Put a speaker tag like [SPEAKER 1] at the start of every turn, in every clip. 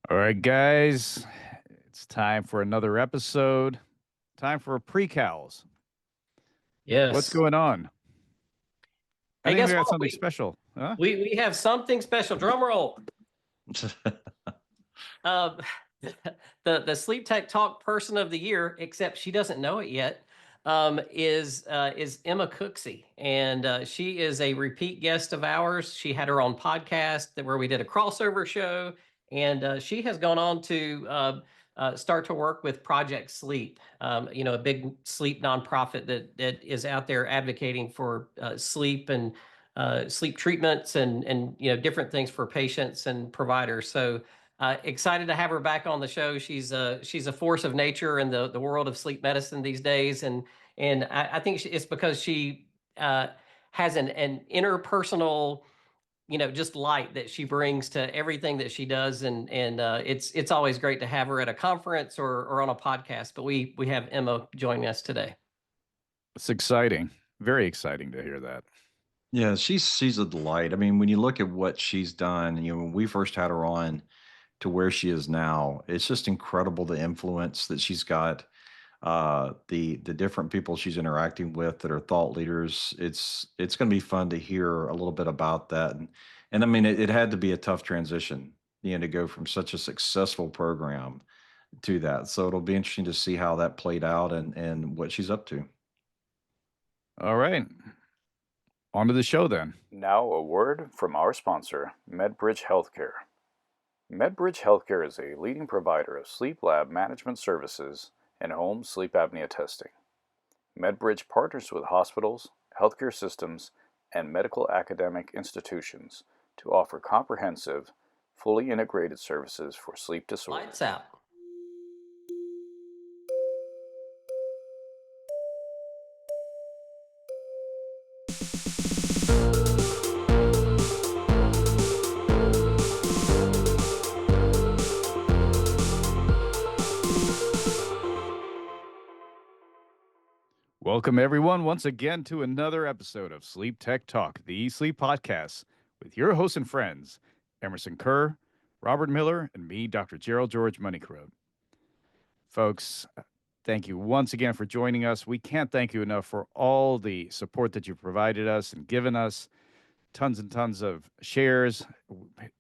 [SPEAKER 1] All right, guys, it's time for another episode. Time for pre-cals. What's
[SPEAKER 2] Yes.
[SPEAKER 1] going on? I
[SPEAKER 2] Hey,
[SPEAKER 1] think
[SPEAKER 2] guess
[SPEAKER 1] we got
[SPEAKER 2] what?
[SPEAKER 1] something special. Huh?
[SPEAKER 2] We have something special. Drum roll. Uh, the Sleep Tech Talk Person of the Year, except she doesn't know it yet, is Emma Cooksey, and she is a repeat guest of ours. She had her own podcast where we did a crossover show, and she has gone on to start to work with Project Sleep. A big sleep nonprofit that is out there advocating for sleep and sleep treatments and different things for patients and providers. So excited to have her back on the show. She's a force of nature in the world of sleep medicine these days, and I think it's because she has an interpersonal, just light that she brings to everything that she does, and it's always great to have her at a conference or on a podcast. But we have Emma joining us today.
[SPEAKER 1] It's exciting. Very exciting to hear that.
[SPEAKER 3] Yeah, she's a delight. I mean, when you look at what she's done, when we first had her on to where she is now, it's just incredible the influence that she's got. The different people she's interacting with that are thought leaders. It's going to be fun to hear a little bit about that. And I mean, it had to be a tough transition, to go from such a successful program to that. So it'll be interesting to see how that played out and what she's up to.
[SPEAKER 1] All right. On to the show then.
[SPEAKER 4] Now, a word from our sponsor, Medbridge Healthcare. Medbridge Healthcare is a leading provider of sleep lab management services and home sleep apnea testing. Medbridge partners with hospitals, healthcare systems, and medical academic institutions to offer comprehensive, fully integrated services for sleep disorders.
[SPEAKER 2] Lights out.
[SPEAKER 1] Welcome, everyone, once again to another episode of Sleep Tech Talk, the sleep podcast, with your hosts and friends, Emerson Kerr, Robert Miller, and me, Dr. Gerald George Mannikarote. Folks, thank you once again for joining us. We can't thank you enough for all the support that you've provided us and given us. Tons and tons of shares.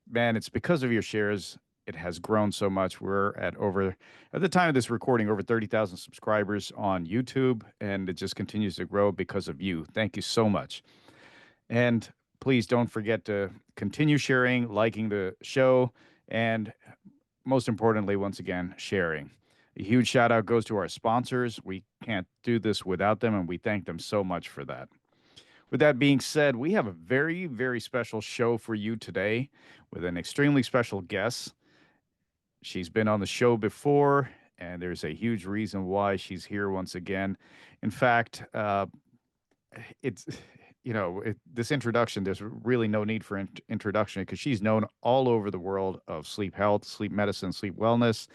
[SPEAKER 1] Man, it's because of your shares it has grown so much. We're at the time of this recording, over 30,000 subscribers on YouTube, and it just continues to grow because of you. Thank you so much. And please don't forget to continue sharing, liking the show, and most importantly, once again, sharing. A huge shout out goes to our sponsors. We can't do this without them, and we thank them so much for that. With that being said, we have a very, very special show for you today with an extremely special guest. She's been on the show before, and there's a huge reason why she's here once again. In fact, it's this introduction, there's really no need for introduction because she's known all over the world of sleep health, sleep medicine, sleep wellness.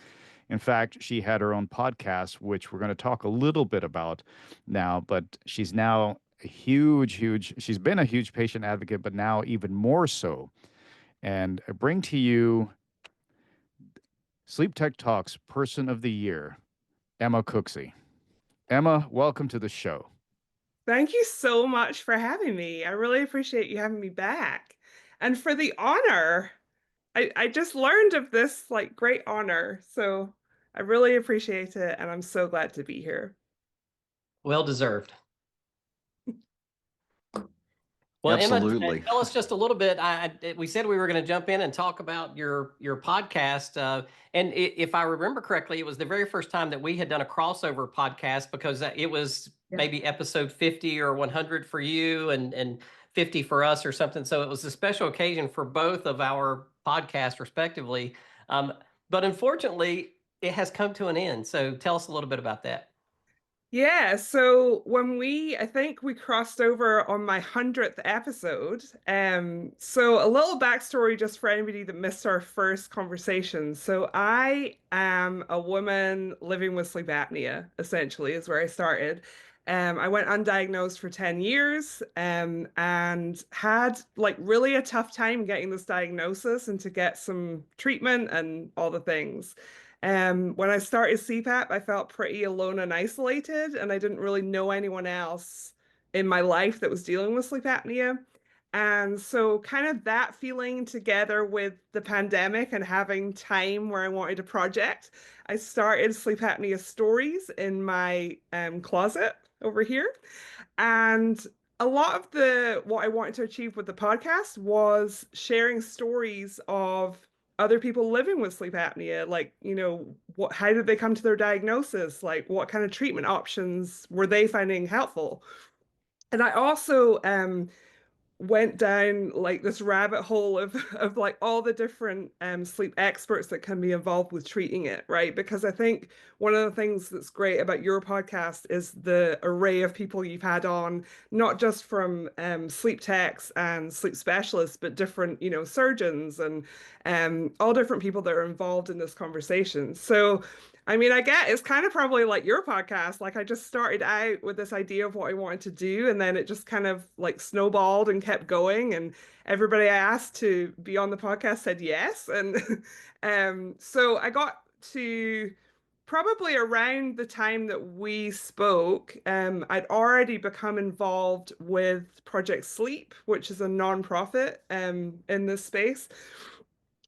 [SPEAKER 1] In fact, she had her own podcast, which we're going to talk a little bit about now, but she's now she's been a huge patient advocate, but now even more so. And I bring to you Sleep Tech Talks Person of the Year, Emma Cooksey. Emma, welcome to the show.
[SPEAKER 5] Thank you so much for having me. I really appreciate you having me back. And for the honor, I just learned of this great honor. So I really appreciate it. And I'm so glad to be here.
[SPEAKER 2] Well deserved. Well,
[SPEAKER 3] Absolutely.
[SPEAKER 2] Emma, tell us just a little bit. We said we were going to jump in and talk about your podcast. And if I remember correctly, it was the very first time that we had done a crossover podcast because it was maybe episode 50 or 100 for you and 50 for us or something. So it was a special occasion for both of our podcasts, respectively. But unfortunately, it has come to an end. So tell us a little bit about that.
[SPEAKER 5] Yeah, so I think we crossed over on my 100th episode. So a little backstory just for anybody that missed our first conversation. So I am a woman living with sleep apnea, essentially, is where I started. I went undiagnosed for 10 years and had like really a tough time getting this diagnosis and to get some treatment and all the things. When I started CPAP, I felt pretty alone and isolated, and I didn't really know anyone else in my life that was dealing with sleep apnea. And so, kind of that feeling together with the pandemic and having time where I wanted a project, I started Sleep Apnea Stories in my closet over here. And a lot of the what I wanted to achieve with the podcast was sharing stories of other people living with sleep apnea, like, how did they come to their diagnosis? Like, what kind of treatment options were they finding helpful? And I also went down like this rabbit hole of like all the different sleep experts that can be involved with treating it, right? Because I think one of the things that's great about your podcast is the array of people you've had on, not just from sleep techs and sleep specialists, but different, surgeons and all different people that are involved in this conversation. So I mean, I get it's kind of probably like your podcast. Like I just started out with this idea of what I wanted to do, and then it just kind of like snowballed and kept going. And everybody I asked to be on the podcast said yes. And so I got to probably around the time that we spoke, I'd already become involved with Project Sleep, which is a nonprofit in this space.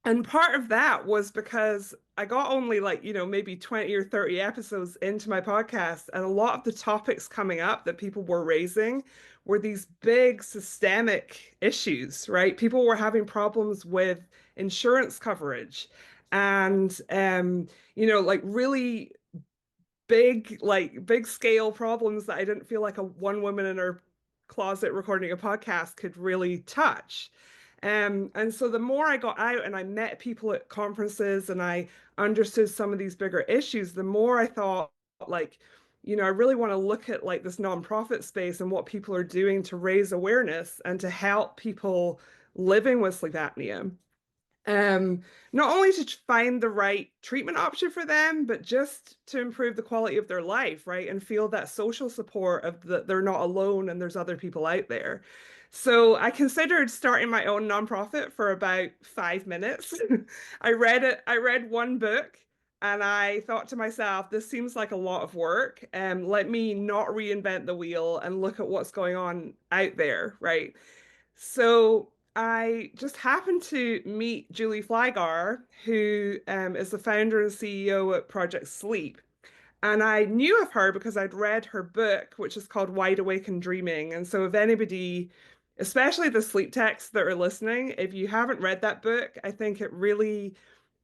[SPEAKER 5] And part of that was because I got only like, maybe 20 or 30 episodes into my podcast, and a lot of the topics coming up that people were raising were these big systemic issues, right? People were having problems with insurance coverage and, like really big, like big scale problems that I didn't feel like a one woman in her closet recording a podcast could really touch. And so the more I got out and I met people at conferences and I understood some of these bigger issues, the more I thought, like, I really want to look at like this nonprofit space and what people are doing to raise awareness and to help people living with sleep apnea. Um, Not only to find the right treatment option for them, but just to improve the quality of their life, right? And feel that social support of that they're not alone and there's other people out there. So I considered starting my own nonprofit for about 5 minutes. I read it, I read one book and I thought to myself, this seems like a lot of work. Let me not reinvent the wheel and look at what's going on out there, right? So I just happened to meet Julie Flygar, who is the founder and CEO at Project Sleep. And I knew of her because I'd read her book, which is called Wide Awake and Dreaming. And so if anybody, especially the sleep techs that are listening, if you haven't read that book, I think it really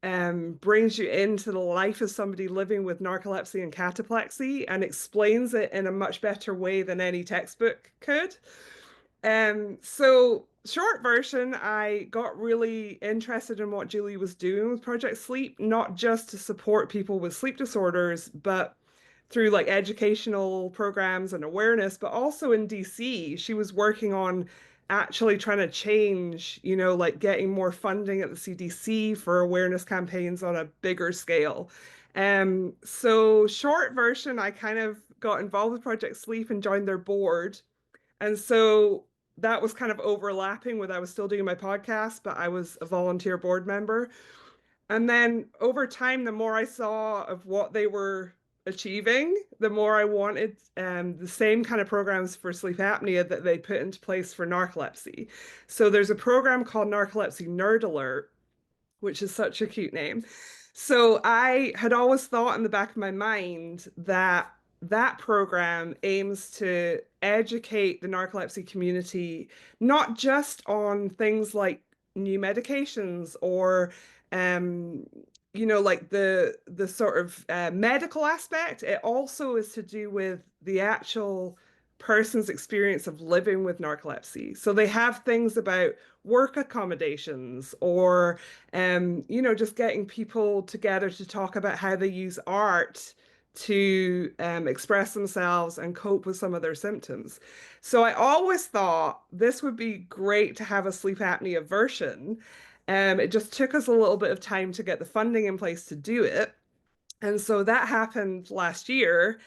[SPEAKER 5] brings you into the life of somebody living with narcolepsy and cataplexy and explains it in a much better way than any textbook could. So short version, I got really interested in what Julie was doing with Project Sleep, not just to support people with sleep disorders, but through like educational programs and awareness, but also in DC, she was working on actually trying to change, like getting more funding at the CDC for awareness campaigns on a bigger scale. So short version, I kind of got involved with Project Sleep and joined their board. And so that was kind of overlapping with I was still doing my podcast, but I was a volunteer board member. And then over time, the more I saw of what they were achieving, the more I wanted the same kind of programs for sleep apnea that they put into place for narcolepsy. So there's a program called Narcolepsy Nerd Alert, which is such a cute name. So I had always thought in the back of my mind that that program aims to educate the narcolepsy community, not just on things like new medications or like the sort of medical aspect. It also is to do with the actual person's experience of living with narcolepsy. So they have things about work accommodations or just getting people together to talk about how they use art to express themselves and cope with some of their symptoms. So I always thought this would be great to have a sleep apnea version. It just took us a little bit of time to get the funding in place to do it. And so that happened last year.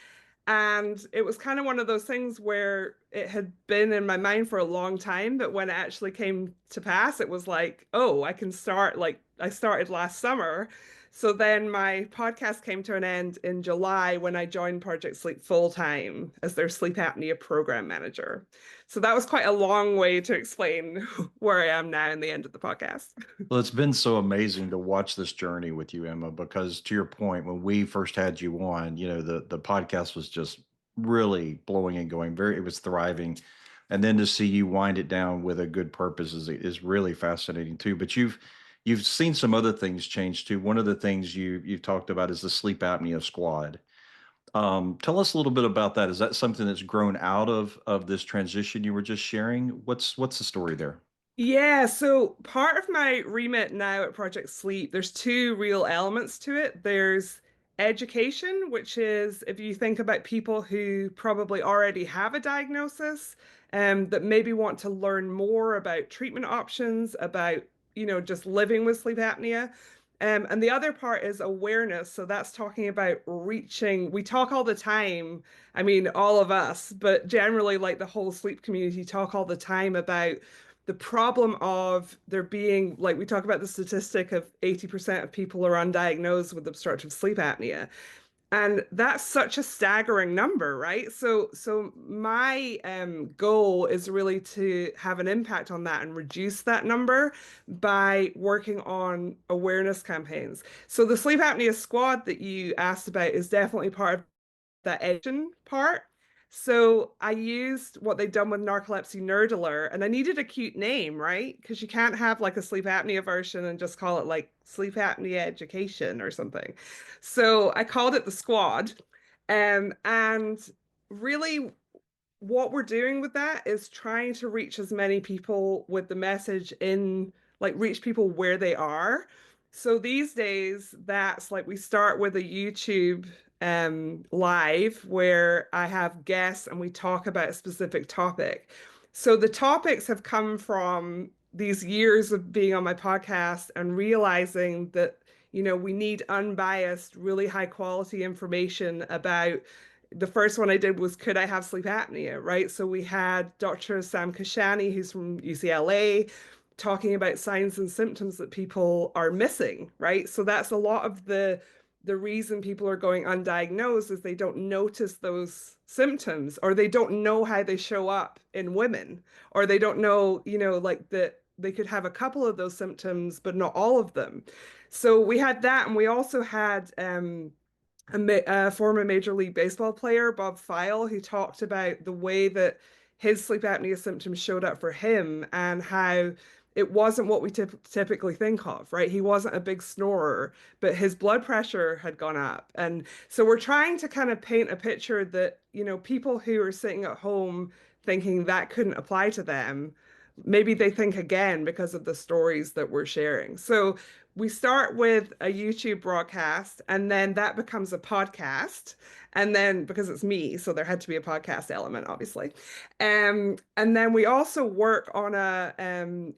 [SPEAKER 5] And it was kind of one of those things where it had been in my mind for a long time, but when it actually came to pass, it was like, oh, I can start. Like, I started last summer. So then my podcast came to an end in July when I joined Project Sleep full time as their sleep apnea program manager. So that was quite a long way to explain where I am now in the end of the podcast.
[SPEAKER 3] Well, it's been so amazing to watch this journey with you, Emma, because to your point, when we first had you on, the podcast was just really blowing and going very, it was thriving. And then to see you wind it down with a good purpose is really fascinating too. But you've seen some other things change too. One of the things you've talked about is the sleep apnea squad. Tell us a little bit about that. Is that something that's grown out of this transition you were just sharing? What's the story there?
[SPEAKER 5] Yeah, so part of my remit now at Project Sleep, there's two real elements to it. There's education, which is if you think about people who probably already have a diagnosis, that maybe want to learn more about treatment options, about, just living with sleep apnea. And the other part is awareness. So that's talking about reaching, we talk all the time, I mean, all of us, but generally, like the whole sleep community, talk all the time about the problem of there being, like we talk about the statistic of 80% of people are undiagnosed with obstructive sleep apnea. And that's such a staggering number, right? So my goal is really to have an impact on that and reduce that number by working on awareness campaigns. So the sleep apnea squad that you asked about is definitely part of that education part. So I used what they'd done with Narcolepsy Nerd Alert, and I needed a cute name, right? Because you can't have like a sleep apnea version and just call it like sleep apnea education or something. So I called it the squad. And really what we're doing with that is trying to reach as many people with the message in, like, reach people where they are. So these days, that's like we start with a YouTube live where I have guests and we talk about a specific topic. So the topics have come from these years of being on my podcast and realizing that, we need unbiased, really high quality information about. The first one I did was, could I have sleep apnea, right? So we had Dr. Sam Kashani, who's from UCLA, talking about signs and symptoms that people are missing, right? So that's a lot of the reason people are going undiagnosed is they don't notice those symptoms, or they don't know how they show up in women, or they don't know, like that they could have a couple of those symptoms, but not all of them. So we had that, and we also had a former Major League Baseball player, Bob File, who talked about the way that his sleep apnea symptoms showed up for him and how it wasn't what we typically think of, right? He wasn't a big snorer, but his blood pressure had gone up. And so we're trying to kind of paint a picture that, people who are sitting at home thinking that couldn't apply to them, maybe they think again because of the stories that we're sharing. So we start with a YouTube broadcast, and then that becomes a podcast. And then because it's me, so there had to be a podcast element, obviously. And then we also work on a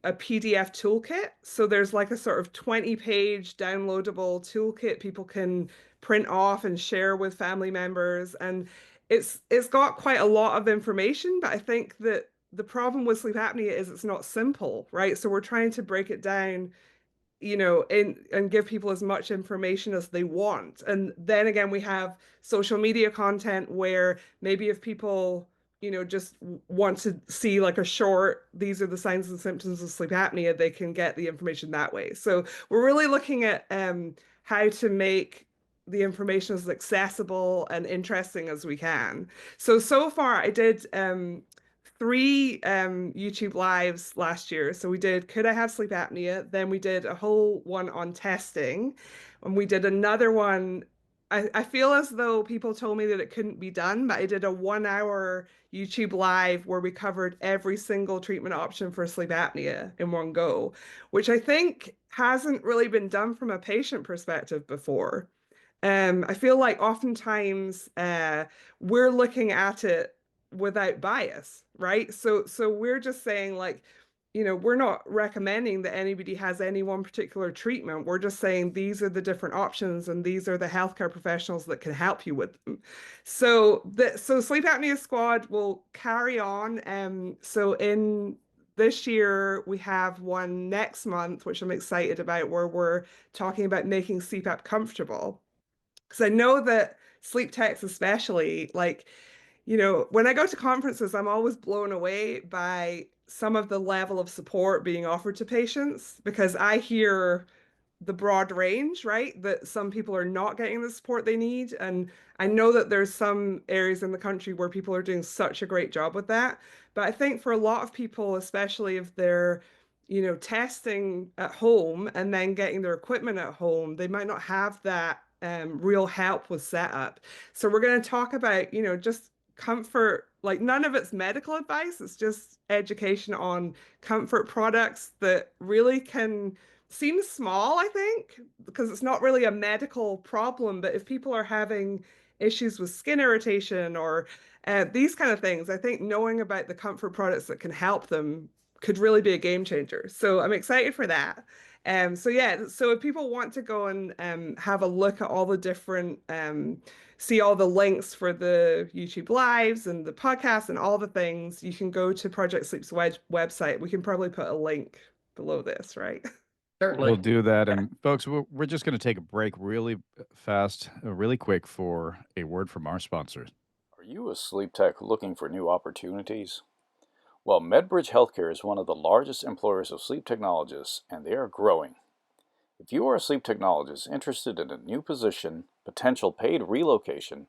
[SPEAKER 5] PDF toolkit. So there's like a sort of 20-page downloadable toolkit people can print off and share with family members. And it's got quite a lot of information, but I think that the problem with sleep apnea is it's not simple, right? So we're trying to break it down, and give people as much information as they want. And then again, we have social media content where maybe if people, just want to see like a short, these are the signs and symptoms of sleep apnea, they can get the information that way. So we're really looking at how to make the information as accessible and interesting as we can. So far I did three YouTube lives last year. So we did, could I have sleep apnea? Then we did a whole one on testing, and we did another one. I feel as though people told me that it couldn't be done, but I did a 1 hour YouTube live where we covered every single treatment option for sleep apnea in one go, which I think hasn't really been done from a patient perspective before. I feel like oftentimes we're looking at it without bias, right? So we're just saying like, we're not recommending that anybody has any one particular treatment. We're just saying these are the different options and these are the healthcare professionals that can help you with them. So Sleep Apnea Squad will carry on. So in this year, we have one next month, which I'm excited about, where we're talking about making CPAP comfortable. Because I know that sleep techs especially, like, when I go to conferences, I'm always blown away by some of the level of support being offered to patients because I hear the broad range, right? That some people are not getting the support they need. And I know that there's some areas in the country where people are doing such a great job with that. But I think for a lot of people, especially if they're, testing at home and then getting their equipment at home, they might not have that real help with setup. So we're going to talk about, just comfort, like none of it's medical advice. It's just education on comfort products that really can seems small, I think, because it's not really a medical problem. But if people are having issues with skin irritation or these kind of things, I think knowing about the comfort products that can help them could really be a game changer. So I'm excited for that. So yeah, so if people want to go and have a look at all the different, see all the links for the YouTube lives and the podcast and all the things, you can go to Project Sleep's website. We can probably put a link below this, right?
[SPEAKER 2] Certainly.
[SPEAKER 1] We'll do that. And folks, we're just going to take a break really fast, really quick for a word from our sponsors.
[SPEAKER 4] Are you a sleep tech looking for new opportunities? Well, Medbridge Healthcare is one of the largest employers of sleep technologists, and they are growing. If you are a sleep technologist interested in a new position, potential paid relocation,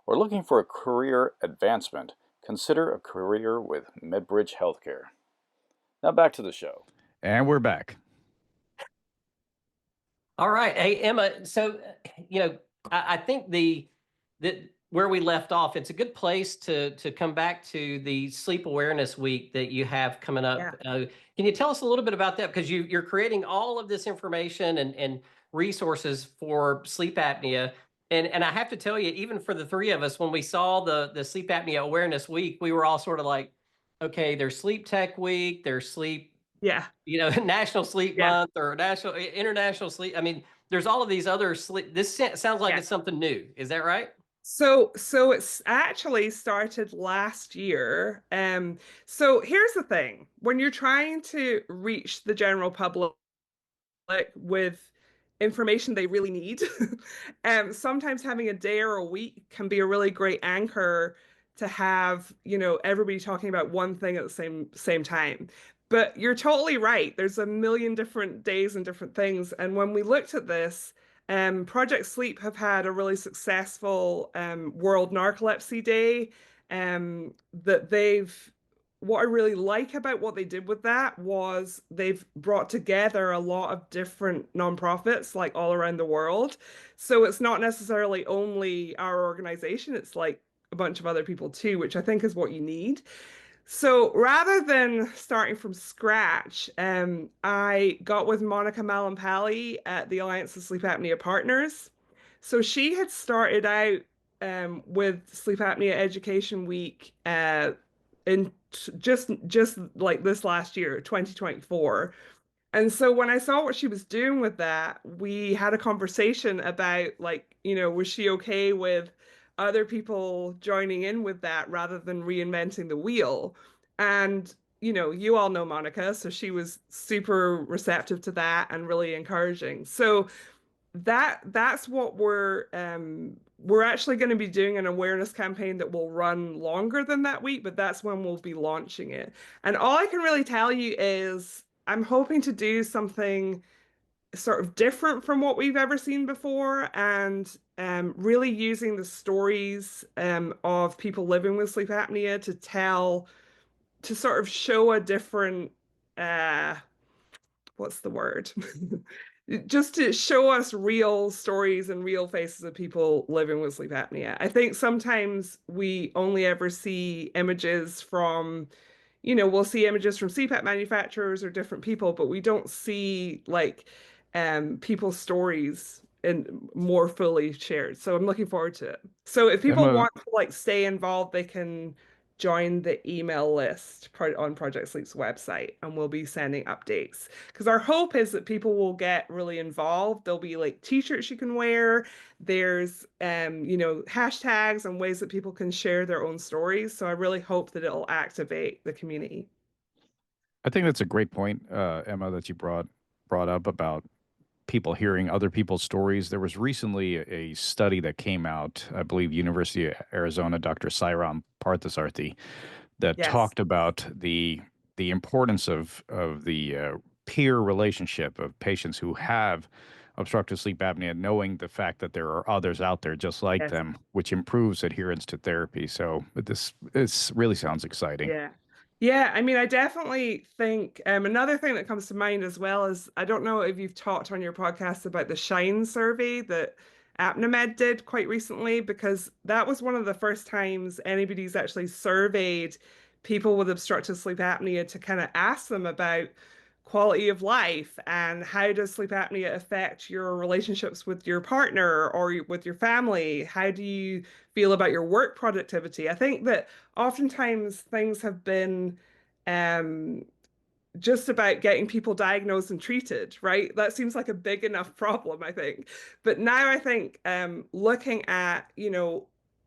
[SPEAKER 4] or looking for a career advancement, consider a career with Medbridge Healthcare. Now back to the show.
[SPEAKER 1] And we're back.
[SPEAKER 2] All right. Hey, Emma. So, I think that where we left off, it's a good place to come back to the Sleep Awareness Week that you have coming up.
[SPEAKER 5] Yeah.
[SPEAKER 2] Can you tell us a little bit about that? Because you're creating all of this information and resources for sleep apnea. And I have to tell you, even for the three of us, when we saw the Sleep Apnea Awareness Week, we were all sort of like, okay, there's Sleep Tech Week, there's Sleep
[SPEAKER 5] Yeah.
[SPEAKER 2] National Sleep
[SPEAKER 5] Yeah.
[SPEAKER 2] Month or International Sleep. I mean, there's all of these other sleep. This sounds like
[SPEAKER 5] Yeah.
[SPEAKER 2] it's something new. Is that right?
[SPEAKER 5] So it's actually started last year. So here's the thing. When you're trying to reach the general public with information they really need, sometimes having a day or a week can be a really great anchor to have, everybody talking about one thing at the same time. But you're totally right. There's a million different days and different things. And when we looked at this, Project Sleep have had a really successful World Narcolepsy Day that what I really like about what they did with that was they've brought together a lot of different nonprofits like all around the world. So it's not necessarily only our organization, it's like a bunch of other people too, which I think is what you need. So rather than starting from scratch, I got with Monica Malampalli at the Alliance of Sleep Apnea Partners. So she had started out with Sleep Apnea Education Week in just like this last year, 2024. And so when I saw what she was doing with that, we had a conversation about like, was she okay with other people joining in with that rather than reinventing the wheel? And, you all know Monica, so she was super receptive to that and really encouraging. So that's what we're actually going to be doing an awareness campaign that will run longer than that week, but that's when we'll be launching it. And all I can really tell you is I'm hoping to do something sort of different from what we've ever seen before and really using the stories of people living with sleep apnea to sort of show a different what's the word? Just to show us real stories and real faces of people living with sleep apnea. I think sometimes we only ever see images from, we'll see images from CPAP manufacturers or different people, but we don't see like people's stories and more fully shared. So I'm looking forward to it. So if people
[SPEAKER 1] Emma,
[SPEAKER 5] want to like stay involved, they can join the email list on Project Sleep's website, and we'll be sending updates. Because our hope is that people will get really involved. There'll be like t-shirts you can wear. There's hashtags and ways that people can share their own stories. So I really hope that it'll activate the community.
[SPEAKER 1] I think that's a great point, Emma, that you brought up about people hearing other people's stories. There was recently a study that came out, I believe, University of Arizona, Dr. Sairam Parthasarthi, that
[SPEAKER 5] Yes.
[SPEAKER 1] talked about the importance of the peer relationship of patients who have obstructive sleep apnea, knowing the fact that there are others out there just like
[SPEAKER 5] Yes.
[SPEAKER 1] them, which improves adherence to therapy. So this really sounds exciting.
[SPEAKER 5] Yeah. Yeah, I mean, I definitely think another thing that comes to mind as well is I don't know if you've talked on your podcast about the SHINE survey that ApneaMed did quite recently, because that was one of the first times anybody's actually surveyed people with obstructive sleep apnea to kind of ask them about quality of life and how does sleep apnea affect your relationships with your partner or with your family? How do you feel about your work productivity? I think that oftentimes things have been um, just about getting people diagnosed and treated, right? That seems like a big enough problem, I think. But now I think looking at,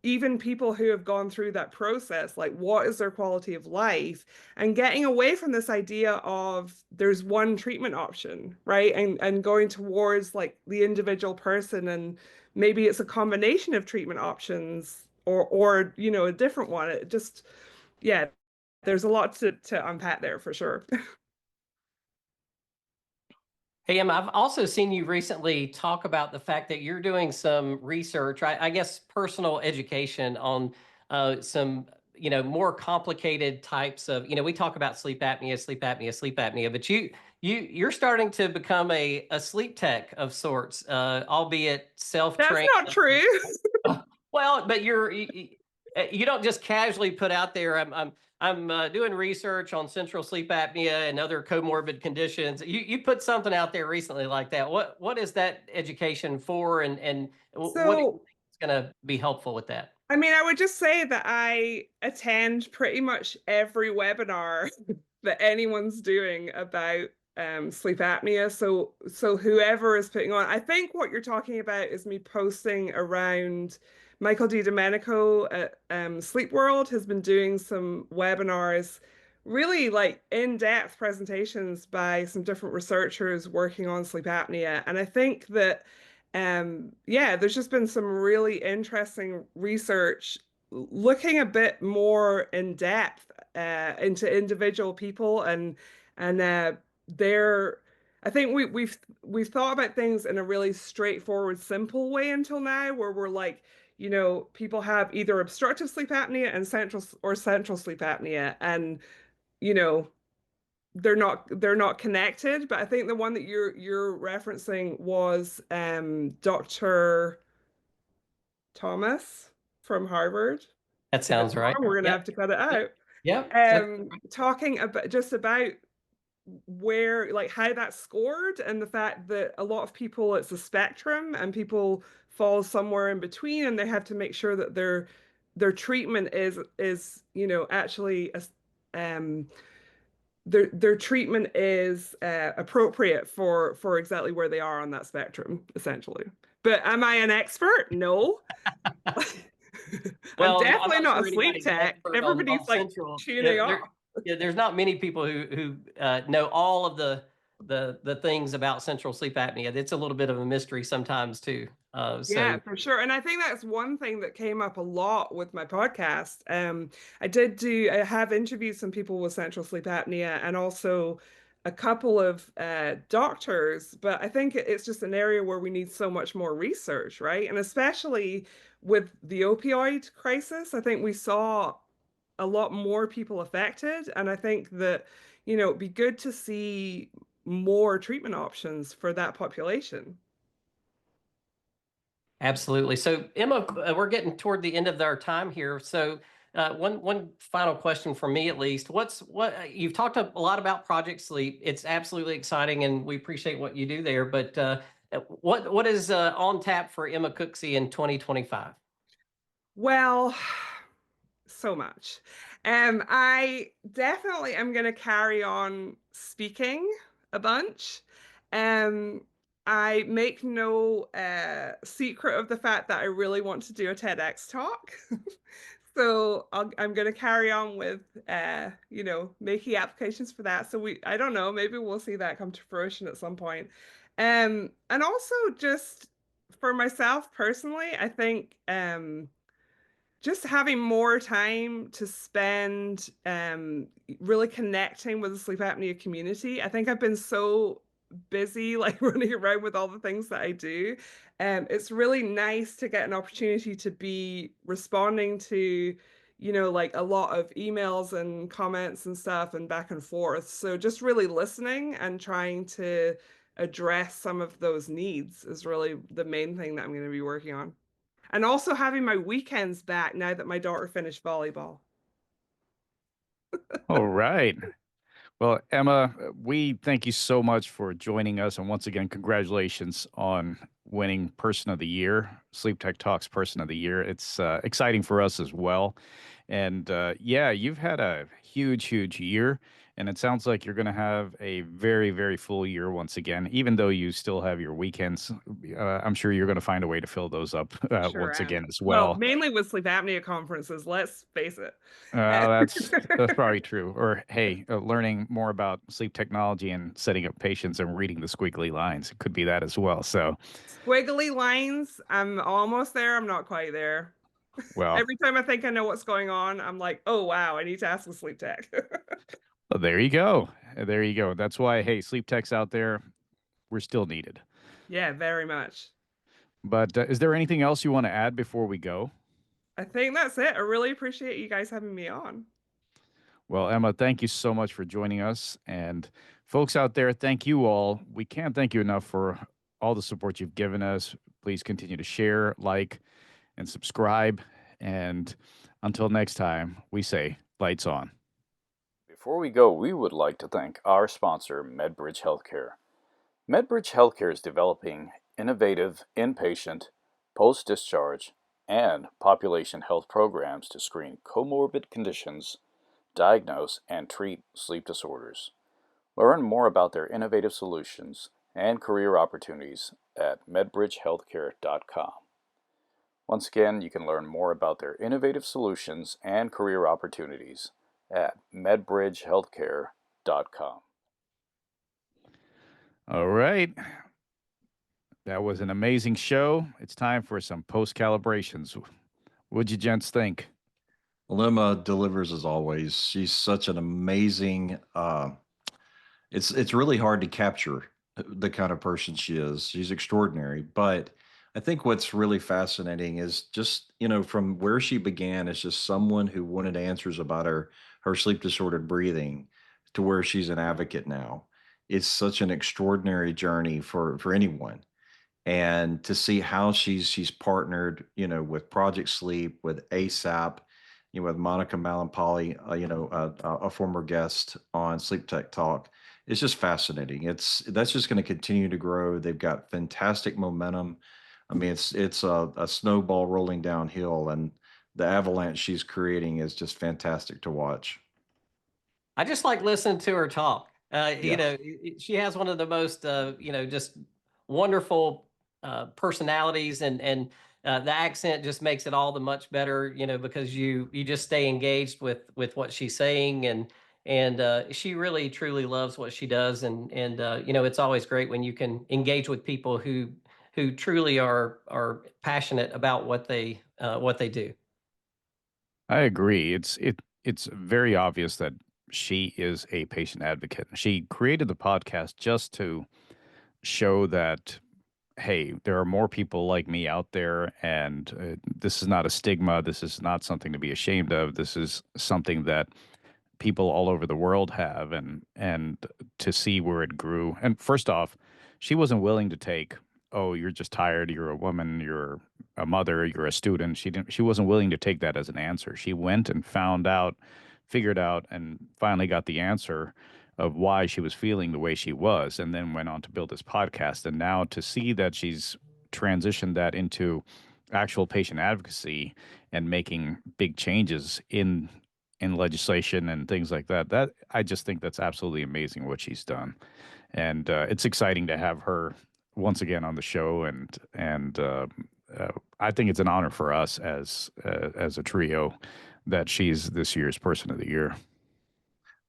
[SPEAKER 5] even people who have gone through that process, like what is their quality of life, and getting away from this idea of there's one treatment option, right? And going towards like the individual person, and maybe it's a combination of treatment options or a different one. It just, yeah, there's a lot to unpack there for sure.
[SPEAKER 2] Hey, Emma, I've also seen you recently talk about the fact that you're doing some research, I guess personal education on some, more complicated types of, we talk about sleep apnea, but you're starting to become a sleep tech of sorts, albeit
[SPEAKER 5] That's
[SPEAKER 2] self-trained.
[SPEAKER 5] not true.
[SPEAKER 2] Well, but you don't just casually put out there, I'm doing research on central sleep apnea and other comorbid conditions. You put something out there recently like that. What is that education for, and what is
[SPEAKER 5] So,
[SPEAKER 2] going to be helpful with that?
[SPEAKER 5] I mean, I would just say that I attend pretty much every webinar that anyone's doing about sleep apnea. So whoever is putting on, I think what you're talking about is me posting around. Michael Domenico at Sleep World has been doing some webinars, really like in-depth presentations by some different researchers working on sleep apnea. And I think that yeah, there's just been some really interesting research looking a bit more in depth into individual people and their. I think we've thought about things in a really straightforward, simple way until now, where we're like, people have either obstructive sleep apnea and central sleep apnea, and you know, they're not connected. But I think the one that you're referencing was Dr. Thomas from Harvard.
[SPEAKER 2] That
[SPEAKER 5] If it's
[SPEAKER 2] sounds right.
[SPEAKER 5] wrong, we're gonna have
[SPEAKER 2] Yep.
[SPEAKER 5] to cut it out.
[SPEAKER 2] Yep.
[SPEAKER 5] Talking about where like how that's scored and the fact that a lot of people it's a spectrum and people fall somewhere in between, and they have to make sure that their treatment is actually their treatment is appropriate for exactly where they are on that spectrum, essentially. But am I an expert? No. I'm
[SPEAKER 2] Well, I'm
[SPEAKER 5] definitely
[SPEAKER 2] not
[SPEAKER 5] not
[SPEAKER 2] sure
[SPEAKER 5] a sleep
[SPEAKER 2] anybody's an
[SPEAKER 5] tech.
[SPEAKER 2] expert
[SPEAKER 5] Everybody's
[SPEAKER 2] on
[SPEAKER 5] like
[SPEAKER 2] central.
[SPEAKER 5] tuning off.
[SPEAKER 2] There's not many people who know all of the things about central sleep apnea. It's a little bit of a mystery sometimes too.
[SPEAKER 5] Yeah,
[SPEAKER 2] So
[SPEAKER 5] for sure. And I think that's one thing that came up a lot with my podcast. I have interviewed some people with central sleep apnea and also a couple of doctors, but I think it's just an area where we need so much more research, right? And especially with the opioid crisis, I think we saw a lot more people affected. And I think that, it'd be good to see more treatment options for that population.
[SPEAKER 2] absolutely. So Emma, we're getting toward the end of our time here. So one final question for me, at least. What you've talked a lot about Project Sleep. It's absolutely exciting, and we appreciate what you do there. But what is on tap for Emma Cooksey in 2025?
[SPEAKER 5] Well, so much. I definitely am going to carry on speaking a bunch. Um, I make no secret of the fact that I really want to do a TEDx talk. So I'm going to carry on with, making applications for that. So I don't know, maybe we'll see that come to fruition at some point. And also just for myself personally, I think, just having more time to spend really connecting with the sleep apnea community. I think I've been so busy like running around with all the things that I do. It's really nice to get an opportunity to be responding to, like a lot of emails and comments and stuff and back and forth. So just really listening and trying to address some of those needs is really the main thing that I'm going to be working on. And also having my weekends back now that my daughter finished volleyball.
[SPEAKER 1] All right. Well, Emma, we thank you so much for joining us. And once again, congratulations on winning Person of the Year, Sleep Tech Talks Person of the Year. It's exciting for us as well. And yeah, you've had a huge, huge year. And it sounds like you're going to have a very, very full year once again, even though you still have your weekends. I'm sure you're going to find a way to fill those up
[SPEAKER 5] Sure
[SPEAKER 1] once
[SPEAKER 5] am.
[SPEAKER 1] again as
[SPEAKER 5] Well,
[SPEAKER 1] well.
[SPEAKER 5] mainly with sleep apnea conferences, let's face it.
[SPEAKER 1] That's probably true. Or hey, learning more about sleep technology and setting up patients and reading the squiggly lines. It could be that as well. So,
[SPEAKER 5] Squiggly lines, I'm almost there. I'm not quite there.
[SPEAKER 1] well,
[SPEAKER 5] Every time I think I know what's going on, I'm like, oh, wow, I need to ask the sleep tech.
[SPEAKER 1] well, there you go. There you go. That's why, hey, sleep techs out there, we're still needed.
[SPEAKER 5] Yeah, very much.
[SPEAKER 1] But is there anything else you want to add before we go?
[SPEAKER 5] I think that's it. I really appreciate you guys having me on.
[SPEAKER 1] Well, Emma, thank you so much for joining us. And folks out there, thank you all. We can't thank you enough for all the support you've given us. Please continue to share, like, and subscribe. And until next time, we say lights on.
[SPEAKER 4] Before we go, we would like to thank our sponsor, Medbridge Healthcare. Medbridge Healthcare is developing innovative inpatient, post-discharge, and population health programs to screen comorbid conditions, diagnose, and treat sleep disorders. Learn more about their innovative solutions and career opportunities at medbridgehealthcare.com. Once again, you can learn more about their innovative solutions and career opportunities at medbridgehealthcare.com.
[SPEAKER 1] All right. That was an amazing show. It's time for some post calibrations. What'd you gents think?
[SPEAKER 3] Lemma delivers as always. She's such an amazing. It's really hard to capture the kind of person she is. She's extraordinary, but I think what's really fascinating is just from where she began as just someone who wanted answers about her sleep disordered breathing to where she's an advocate now. It's such an extraordinary journey for anyone, and to see how she's partnered, with Project Sleep, with ASAP, with Monica Malampali, a former guest on Sleep Tech Talk. It's just fascinating. That's just going to continue to grow. They've got fantastic momentum. I mean, it's a snowball rolling downhill, and the avalanche she's creating is just fantastic to watch.
[SPEAKER 2] I just like listening to her talk.
[SPEAKER 3] Yeah.
[SPEAKER 2] She has one of the most, just wonderful personalities, and the accent just makes it all the much better, because you just stay engaged with what she's saying, and she really truly loves what she does, and it's always great when you can engage with people who truly are passionate about what they do.
[SPEAKER 1] I agree. It's very obvious that she is a patient advocate. She created the podcast just to show that hey, there are more people like me out there, and this is not a stigma. This is not something to be ashamed of. This is something that people all over the world have, and to see where it grew. And first off, she wasn't willing to take, oh, you're just tired, you're a woman, you're a mother, you're a student. She wasn't willing to take that as an answer. She went and found out, figured out, and finally got the answer of why she was feeling the way she was, and then went on to build this podcast. And now to see that she's transitioned that into actual patient advocacy and making big changes in legislation and things like that. That I just think that's absolutely amazing what she's done, and it's exciting to have her once again on the show. And I think it's an honor for us as a trio that she's this year's Person of the Year.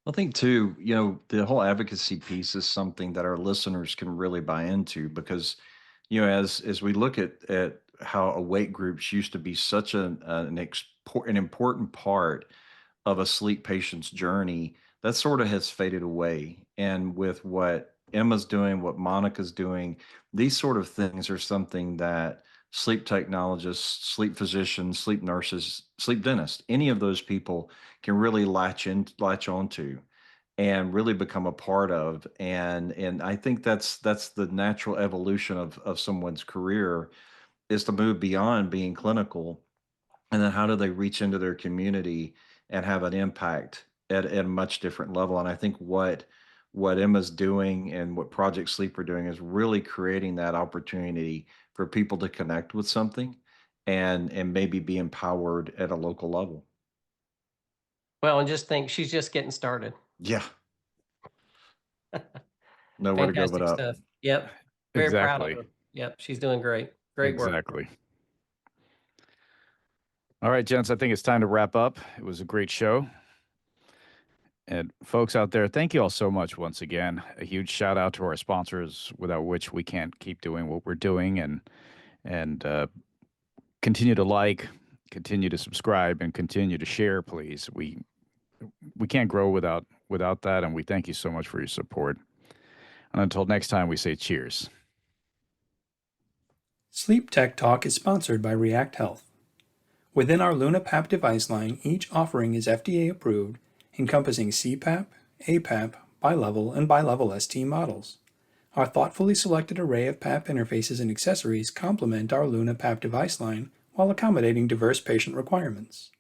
[SPEAKER 3] I think too, the whole advocacy piece is something that our listeners can really buy into because, as we look at how awake groups used to be such an important part of a sleep patient's journey, that sort of has faded away. And with what Emma's doing, what Monica's doing, these sort of things are something that sleep technologists, sleep physicians, sleep nurses, sleep dentists, any of those people can really latch onto and really become a part of. And I think that's the natural evolution of someone's career, is to move beyond being clinical, and then how do they reach into their community and have an impact at a much different level. And I think what Emma's doing and what Project Sleep are doing is really creating that opportunity for people to connect with something and maybe be empowered at a local level.
[SPEAKER 2] Well, and just think, she's just getting started.
[SPEAKER 3] Yeah. Nowhere to go but
[SPEAKER 2] Fantastic
[SPEAKER 3] up.
[SPEAKER 2] stuff. Yep. Very proud of
[SPEAKER 1] Exactly.
[SPEAKER 2] her. Yep. She's doing great. Great work.
[SPEAKER 1] Exactly. All right, gents, I think it's time to wrap up. It was a great show. And folks out there, thank you all so much once again. A huge shout out to our sponsors, without which we can't keep doing what we're doing, and continue to like, continue to subscribe, and continue to share, please. We can't grow without that, and we thank you so much for your support. And until next time, we say cheers.
[SPEAKER 6] Sleep Tech Talk is sponsored by ReactHealth. Within our LunaPAP device line, each offering is FDA approved, encompassing CPAP, APAP, bilevel, and bilevel ST models. Our thoughtfully selected array of PAP interfaces and accessories complement our LunaPAP device line while accommodating diverse patient requirements.